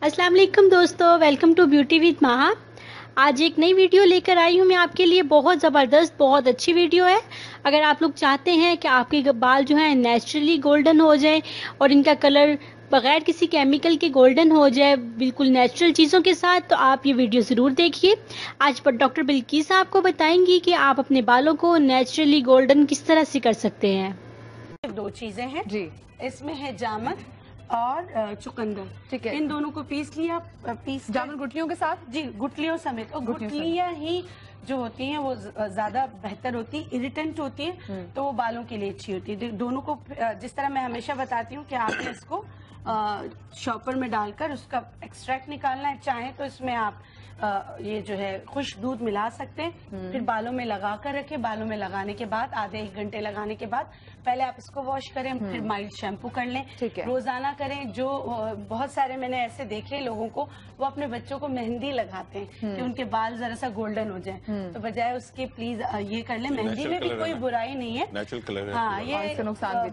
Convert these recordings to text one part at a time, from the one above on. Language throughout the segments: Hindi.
अस्सलाम वालेकुम दोस्तों, वेलकम टू ब्यूटी विद महा। आज एक नई वीडियो लेकर आई हूँ मैं आपके लिए। बहुत ज़बरदस्त, बहुत अच्छी वीडियो है। अगर आप लोग चाहते हैं कि आपके बाल जो हैं नेचुरली गोल्डन हो जाए और इनका कलर बगैर किसी केमिकल के गोल्डन हो जाए, बिल्कुल नेचुरल चीज़ों के साथ, तो आप ये वीडियो ज़रूर देखिए। आज पर डॉक्टर बिल्किस आपको बताएंगी कि आप अपने बालों को नेचुरली गोल्डन किस तरह से कर सकते हैं। दो चीजें हैं जी, इसमें है जामन और चुकंदर। ठीक है, इन दोनों को पीस लिया। पीस जामुन गुठलियों के साथ जी, गुठलियों समेत। और गुठलियां ही जो होती हैं वो ज्यादा बेहतर होती है, इरिटेंट होती है, तो वो बालों के लिए अच्छी होती है। दोनों को जिस तरह मैं हमेशा बताती हूँ कि आपने इसको शॉपर में डालकर उसका एक्सट्रैक्ट निकालना है। चाहे तो इसमें आप ये जो है खुश्क दूध मिला सकते हैं, फिर बालों में लगा कर रखें। बालों में लगाने के बाद आधे 1 घंटे लगाने के बाद पहले आप इसको वॉश करें, फिर माइल्ड शैम्पू कर लें। रोजाना करें। जो बहुत सारे मैंने ऐसे देखे लोगों को, वो अपने बच्चों को मेहंदी लगाते हैं कि उनके बाल जरा सा गोल्डन हो जाए, तो बजाय उसके प्लीज ये कर लें। मेहंदी में भी कोई बुराई नहीं है, नेचुरल कलर है। हाँ, ये नुकसान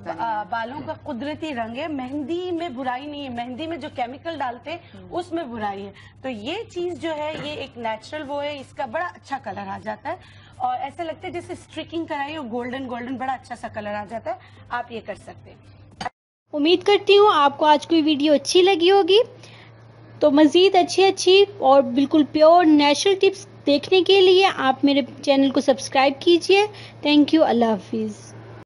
बालों का कुदरती रंग है। मेहंदी में बुराई नहीं है। मेहंदी में जो केमिकल डालते हैं उसमें बुराई है। तो ये चीज जो है ये एक नेचुरल वो है, इसका बड़ा अच्छा कलर आ जाता है और ऐसे लगता है जैसे स्ट्रिकिंग कराई और गोल्डन गोल्डन बड़ा अच्छा सा कलर आ जाता है। आप ये कर सकते हैं। उम्मीद करती हूँ आपको आज की वीडियो अच्छी लगी होगी। तो मज़ीद अच्छी और बिल्कुल प्योर नेचुरल टिप्स देखने के लिए आप मेरे चैनल को सब्सक्राइब कीजिए। Thank you. अल्लाह हाफिज़।